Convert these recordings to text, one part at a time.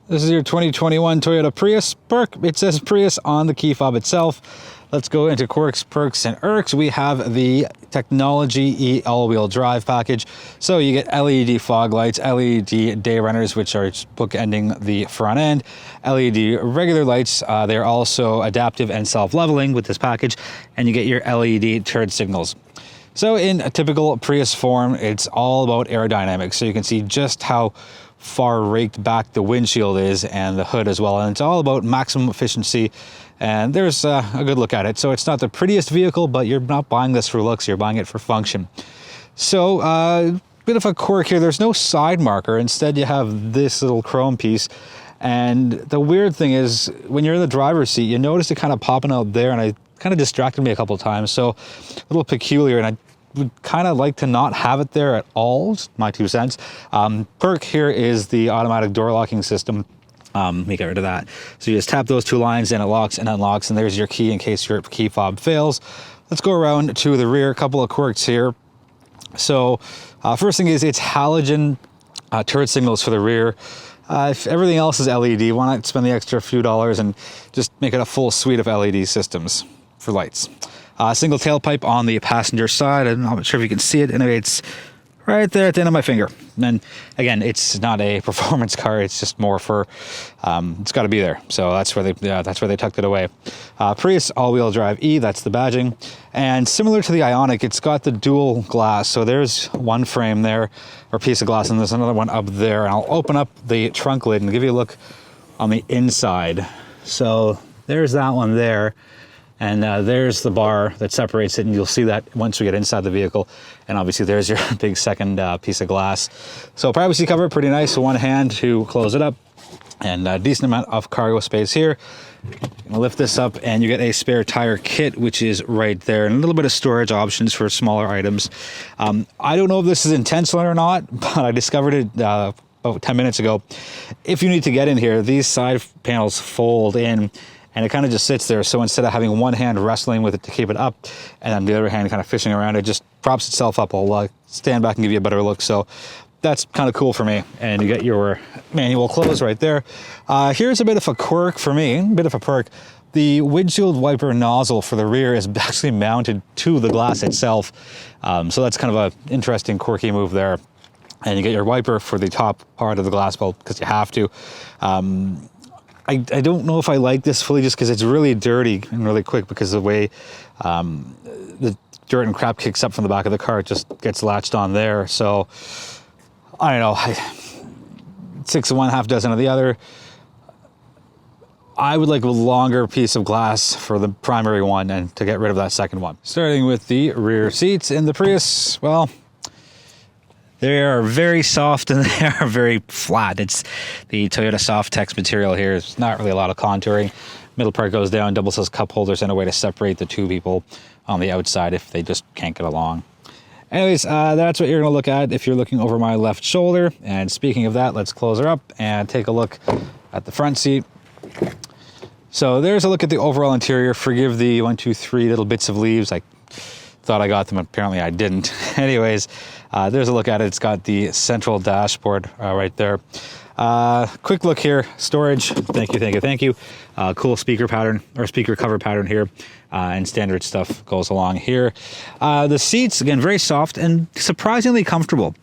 This is your 2021 Toyota Prius. It says Prius on the key fob itself. Let's go into Quirks, Perks, and Irks. We have the Technology E all-wheel drive package. So you get LED fog lights, LED day runners, which are bookending the front end, LED regular lights. They're also adaptive and self-leveling with this package, and you get your LED turn signals. So in a typical Prius form, it's all about aerodynamics. So you can see just how far raked back the windshield is and the hood as well. And it's all about maximum efficiency. And there's a good look at it. So it's not the prettiest vehicle, but you're not buying this for looks, you're buying it for function. So bit of a quirk here, there's no side marker. Instead, you have this little chrome piece. And the weird thing is, when you're in the driver's seat, you notice it kind of popping out there, and it kind of distracted me a couple of times. So a little peculiar, and I would kind of like to not have it there at all. Just my 2 cents. Perk here is the automatic door locking system. Let me get rid of that. So you just tap those 2 lines and it locks and unlocks, and there's your key in case your key fob fails. Let's go around to the rear. A couple of quirks here. So first thing is, it's halogen turn signals for the rear. If everything else is LED, why not spend the extra few dollars and just make it a full suite of LED systems for lights. Single tailpipe on the passenger side. I'm not sure if you can see it. Anyway, it's right there at the end of my finger. And again, it's not a performance car. It's just more for, it's got to be there. So that's where they tucked it away. Prius all-wheel drive E, that's the badging. And similar to the Ioniq, it's got the dual glass. So there's one frame there, or piece of glass, and there's another one up there. And I'll open up the trunk lid and give you a look on the inside. So there's that one there. And there's the bar that separates it, and you'll see that once we get inside the vehicle. And obviously there's your big second piece of glass. So privacy cover, pretty nice. So one hand to close it up, and a decent amount of cargo space here. I'm gonna lift this up, and you get a spare tire kit, which is right there, and a little bit of storage options for smaller items. I don't know if this is intentional or not, but I discovered it about 10 minutes ago. If you need to get in here, these side panels fold in, and it kind of just sits there. So instead of having one hand wrestling with it to keep it up, and then the other hand kind of fishing around, it just props itself up. I'll stand back and give you a better look. So that's kind of cool for me. And you get your manual close right there. Here's a bit of a quirk for me, a bit of a perk. The windshield wiper nozzle for the rear is actually mounted to the glass itself. So that's kind of an interesting, quirky move there. And you get your wiper for the top part of the glass bolt, because you have to. I don't know if I like this fully, just because it's really dirty and really quick, because the way the dirt and crap kicks up from the back of the car, it just gets latched on there. So I don't know, 6 of one, half dozen of the other. I would like a longer piece of glass for the primary one, and to get rid of that second one. Starting with the rear seats in the Prius, well, they are very soft and they are very flat. It's the Toyota Softex material here. It's not really a lot of contouring. Middle part goes down, double size cup holders, and a way to separate the 2 people on the outside if they just can't get along. Anyways, that's what you're gonna look at if you're looking over my left shoulder. And speaking of that, let's close her up and take a look at the front seat. So there's a look at the overall interior. Forgive the 1, 2, 3 little bits of leaves. I thought I got them, apparently I didn't. Anyways, there's a look at it. It's got the central dashboard right there. Quick look here, storage, thank you. Cool speaker pattern, or speaker cover pattern here, and standard stuff goes along here. The seats, again, very soft and surprisingly comfortable.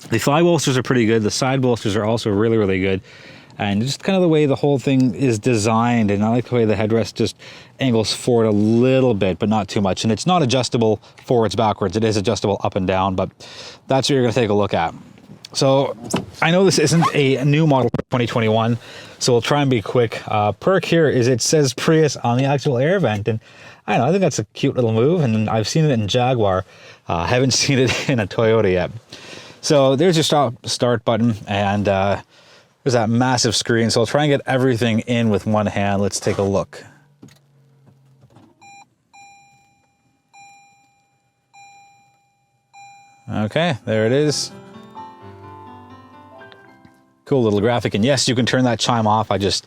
The thigh bolsters are pretty good. The side bolsters are also really, really good. And just kind of the way the whole thing is designed, and I like the way the headrest just angles forward a little bit, but not too much. And it's not adjustable forwards, backwards. It is adjustable up and down, but that's what you're gonna take a look at. So I know this isn't a new model for 2021, so we'll try and be quick. Perk here is it says Prius on the actual air vent, and I don't know, I think that's a cute little move, and I've seen it in Jaguar. I haven't seen it in a Toyota yet. So there's your start button, and there's that massive screen. So I'll try and get everything in with one hand. Let's take a look. Okay, there it is. Cool little graphic. And yes, you can turn that chime off. I don't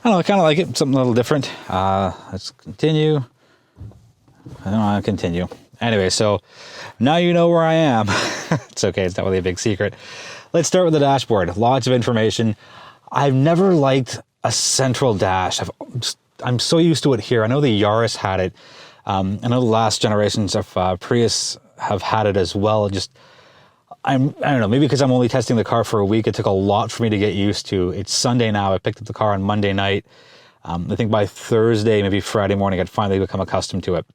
know, I kind of like it. Something a little different. Let's continue. I don't want to continue. Anyway, so now you know where I am. It's okay, it's not really a big secret. Let's start with the dashboard. Lots of information. I've never liked a central dash. I'm so used to it here. I know the Yaris had it. I know the last generations of Prius have had it as well. I don't know, maybe because I'm only testing the car for a week, it took a lot for me to get used to. It's Sunday now. I picked up the car on Monday night. I think by Thursday, maybe Friday morning, I'd finally become accustomed to it.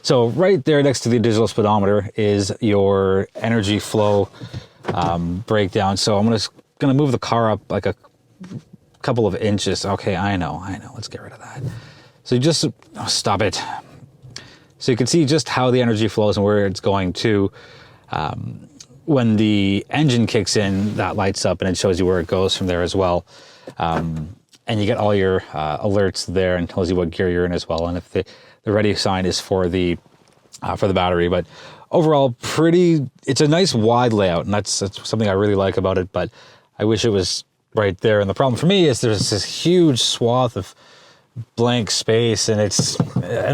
So right there next to the digital speedometer is your energy flow breakdown. So I'm gonna move the car up like a couple of inches. Okay, I know. Let's get rid of that. So you just, stop it. So you can see just how the energy flows and where it's going to. When the engine kicks in, that lights up and it shows you where it goes from there as well. And you get all your alerts there and tells you what gear you're in as well. And if the ready sign is for the battery. But overall, it's a nice wide layout, and that's something I really like about it, but I wish it was right there. And the problem for me is there's this huge swath of blank space, and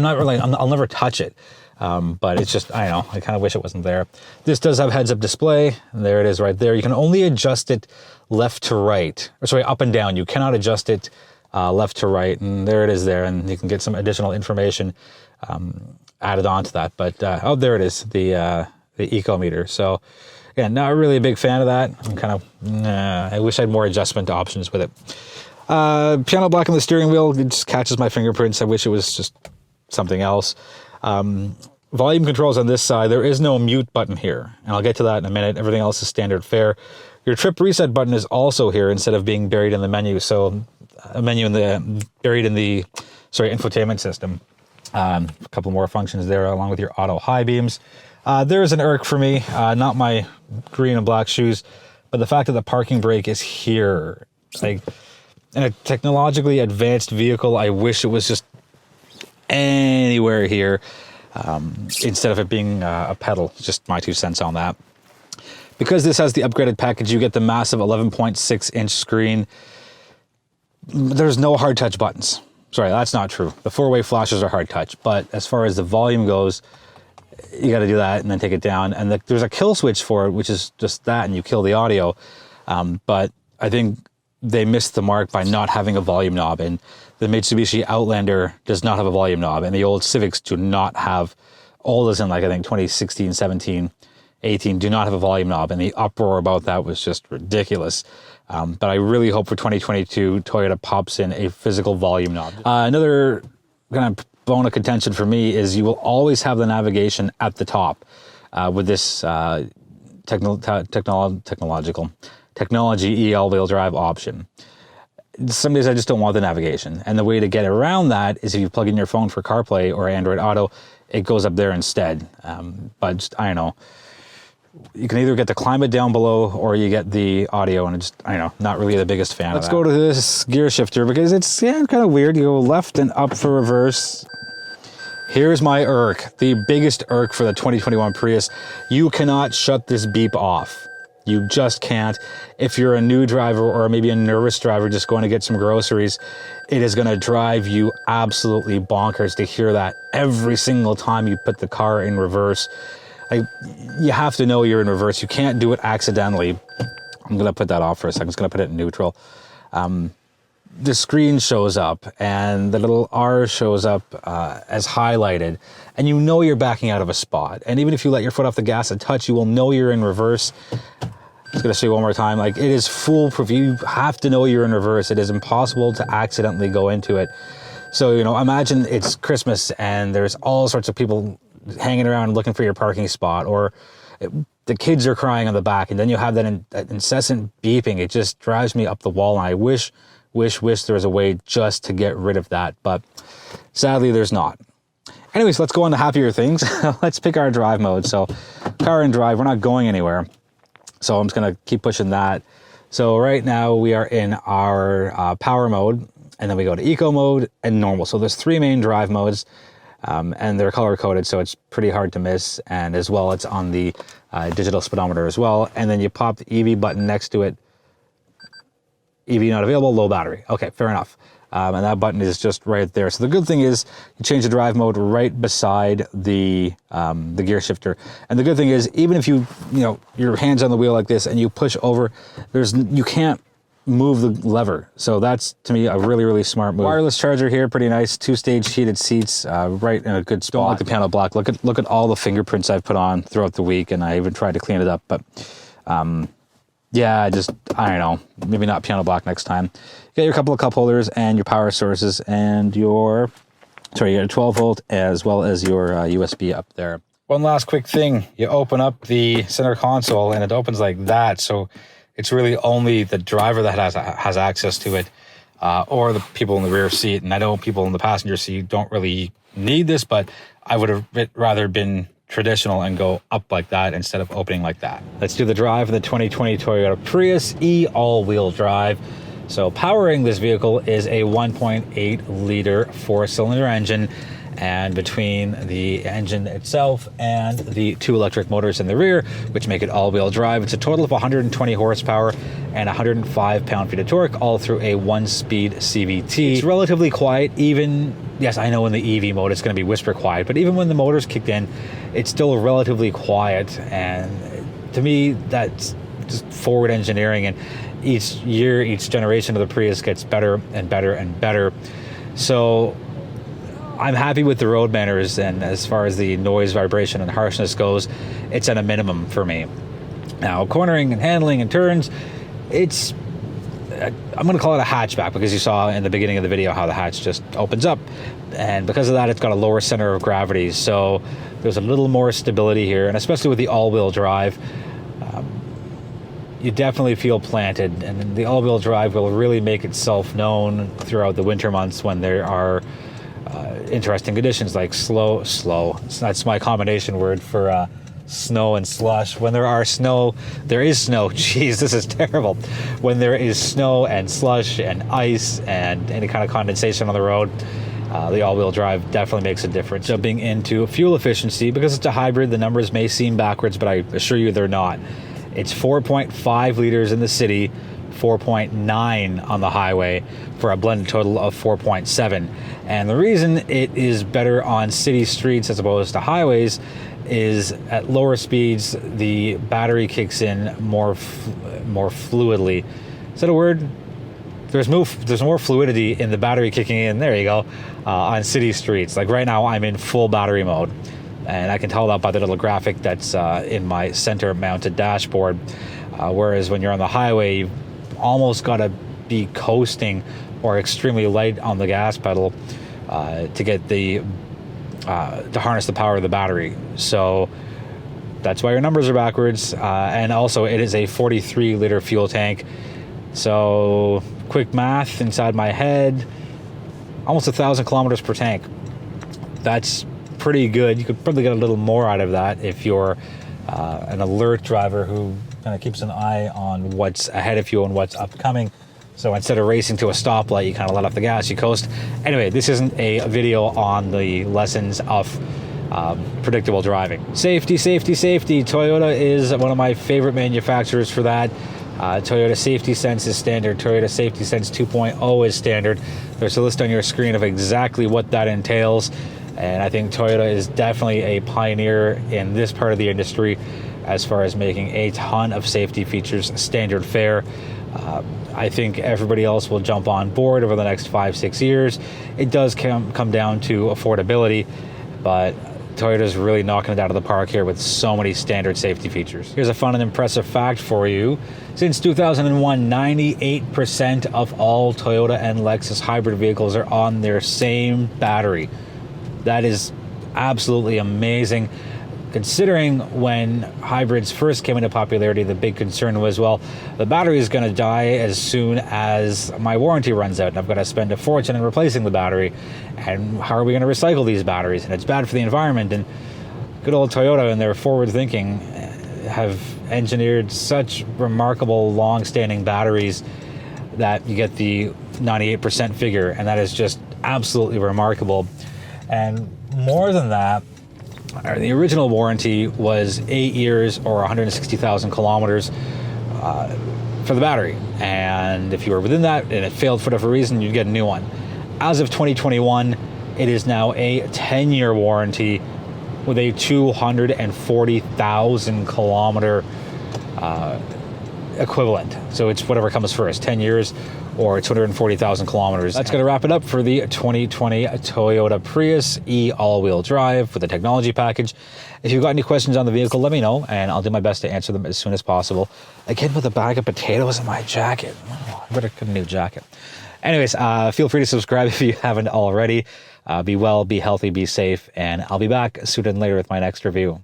I'll never touch it. But it's just, I don't know, I kind of wish it wasn't there. This does have heads-up display, and there it is right there. You can only adjust it left to right, or sorry, up and down. You cannot adjust it left to right, and there it is there, and you can get some additional information added on to that. But oh, there it is, the eco meter. So yeah, not really a big fan of that. I'm kind of, I wish I had more adjustment options with it. Piano black on the steering wheel, it just catches my fingerprints. I wish it was just something else. Volume controls on this side. There is no mute button here, and I'll get to that in a minute. Everything else is standard fare. Your trip reset button is also here instead of being buried in the menu. So a menu buried in the infotainment system. A couple more functions there along with your auto high beams. There's an Irk for me, not my green and black shoes, but the fact that the parking brake is here. Like, in a technologically advanced vehicle, I wish it was just anywhere here instead of it being a pedal. Just my 2 cents on that. Because this has the upgraded package, you get the massive 11.6-inch screen. There's no hard touch buttons. Sorry, that's not true. The 4-way flashes are hard touch, but as far as the volume goes, you got to do that and then take it down. And there's a kill switch for it, which is just that, and you kill the audio. But I think they missed the mark by not having a volume knob, and the Mitsubishi Outlander does not have a volume knob, and the old Civics do not have, all as in like I think 2016, 17, 18, do not have a volume knob, and the uproar about that was just ridiculous. But I really hope for 2022 Toyota pops in a physical volume knob. Another kind of bone of contention for me is you will always have the navigation at the top with this technology all-wheel drive option. Some days I just don't want the navigation, and the way to get around that is if you plug in your phone for CarPlay or Android Auto, it goes up there instead. But just, I don't know, you can either get the climate down below or you get the audio, and it's just, I don't know, not really the biggest fan of that. Let's go to this gear shifter because it's kind of weird. You go left and up for reverse. Here's my Irk, the biggest Irk for the 2021 Prius. You cannot shut this beep off. You just can't. If you're a new driver or maybe a nervous driver just going to get some groceries, it is going to drive you absolutely bonkers to hear that every single time you put the car in reverse. You have to know you're in reverse. You can't do it accidentally. I'm going to put that off for a second. I'm just going to put it in neutral. The screen shows up and the little R shows up as highlighted, and you know you're backing out of a spot. And even if you let your foot off the gas a touch, you will know you're in reverse. I'm just going to show you one more time. Like, it is foolproof. You have to know you're in reverse. It is impossible to accidentally go into it. So, imagine it's Christmas and there's all sorts of people hanging around looking for your parking spot, or the kids are crying on the back, and then you have that incessant beeping. It just drives me up the wall, and I wish there was a way just to get rid of that, but sadly there's not. Anyways, let's go on to happier things. Let's pick our drive mode. So car and drive, we're not going anywhere. So I'm just gonna keep pushing that. So right now we are in our power mode, and then we go to eco mode and normal. So there's 3 main drive modes, and they're color coded, so it's pretty hard to miss. And as well, it's on the digital speedometer as well. And then you pop the EV button next to it. EV not available, low battery. Okay, fair enough. And that button is just right there. So the good thing is you change the drive mode right beside the gear shifter. And the good thing is, even if your hand's on the wheel like this and you push over, you can't move the lever. So that's, to me, a really, really smart move. Wireless charger here, pretty nice. 2-stage heated seats, right in a good spot. Don't like the piano black. Look at all the fingerprints I've put on throughout the week, and I even tried to clean it up. But yeah, I don't know. Maybe not piano black next time. You got your couple of cup holders and your power sources, and you got a 12 volt as well as your USB up there. One last quick thing. You open up the center console, and it opens like that. So it's really only the driver that has access to it, or the people in the rear seat. And I know people in the passenger seat don't really need this, but I would have rather been traditional and go up like that instead of opening like that. Let's do the drive of the 2020 Toyota Prius E all-wheel drive. So powering this vehicle is a 1.8 liter 4-cylinder engine, and between the engine itself and the 2 electric motors in the rear, which make it all-wheel drive, it's a total of 120 horsepower and 105 pound-feet of torque, all through a 1-speed CVT. It's relatively quiet, even, yes, I know in the EV mode it's going to be whisper quiet, but even when the motor's kicked in, it's still relatively quiet. And to me, that's just forward engineering, and each year, each generation of the Prius gets better and better and better. So I'm happy with the road manners, and as far as the noise, vibration, and harshness goes, it's at a minimum for me. Now, cornering and handling and turns, I'm going to call it a hatchback, because you saw in the beginning of the video how the hatch just opens up, and because of that, it's got a lower center of gravity, so there's a little more stability here, and especially with the all-wheel drive, you definitely feel planted, and the all-wheel drive will really make itself known throughout the winter months when there are interesting conditions like slow. That's my combination word for snow and slush. When there is snow. Jeez, this is terrible. When there is snow and slush and ice and any kind of condensation on the road, the all-wheel drive definitely makes a difference. Jumping into fuel efficiency, because it's a hybrid, the numbers may seem backwards, but I assure you they're not. It's 4.5 liters in the city, 4.9 on the highway, for a blended total of 4.7. And the reason it is better on city streets as opposed to highways is at lower speeds, the battery kicks in more fluidly. Is that a word? There's more fluidity in the battery kicking in, there you go, on city streets. Like right now, I'm in full battery mode, and I can tell that by the little graphic that's in my center mounted dashboard. Whereas when you're on the highway, you've almost got to be coasting or extremely light on the gas pedal to get to harness the power of the battery. So that's why your numbers are backwards. And also, it is a 43 liter fuel tank. So quick math inside my head, almost 1,000 kilometers per tank. That's pretty good. You could probably get a little more out of that if you're an alert driver who kind of keeps an eye on what's ahead of you and what's upcoming. So instead of racing to a stoplight, you kind of let off the gas, you coast. Anyway, this isn't a video on the lessons of predictable driving. Safety. Toyota is one of my favorite manufacturers for that. Toyota Safety Sense is standard. Toyota Safety Sense 2.0 is standard. There's a list on your screen of exactly what that entails. And I think Toyota is definitely a pioneer in this part of the industry as far as making a ton of safety features standard fare. I think everybody else will jump on board over the next 5-6 years. It does come down to affordability, but Toyota's really knocking it out of the park here with so many standard safety features. Here's a fun and impressive fact for you. Since 2001, 98% of all Toyota and Lexus hybrid vehicles are on their same battery. That is absolutely amazing. Considering when hybrids first came into popularity, the big concern was, well, the battery is going to die as soon as my warranty runs out, and I've got to spend a fortune in replacing the battery. And how are we going to recycle these batteries? And it's bad for the environment. And good old Toyota and their forward thinking have engineered such remarkable long-standing batteries that you get the 98% figure, and that is just absolutely remarkable. And more than that, the original warranty was 8 years or 160,000 kilometers for the battery. And if you were within that and it failed for whatever reason, you'd get a new one. As of 2021, it is now a 10-year warranty with a 240,000 kilometer equivalent. So it's whatever comes first, 10 years or 240,000 kilometers. That's going to wrap it up for the 2020 Toyota Prius E all-wheel drive with the technology package. If you've got any questions on the vehicle, let me know, and I'll do my best to answer them as soon as possible. Again, with a bag of potatoes in my jacket. Oh, I better get a new jacket. Anyways, feel free to subscribe if you haven't already. Be well, be healthy, be safe, and I'll be back sooner than later with my next review.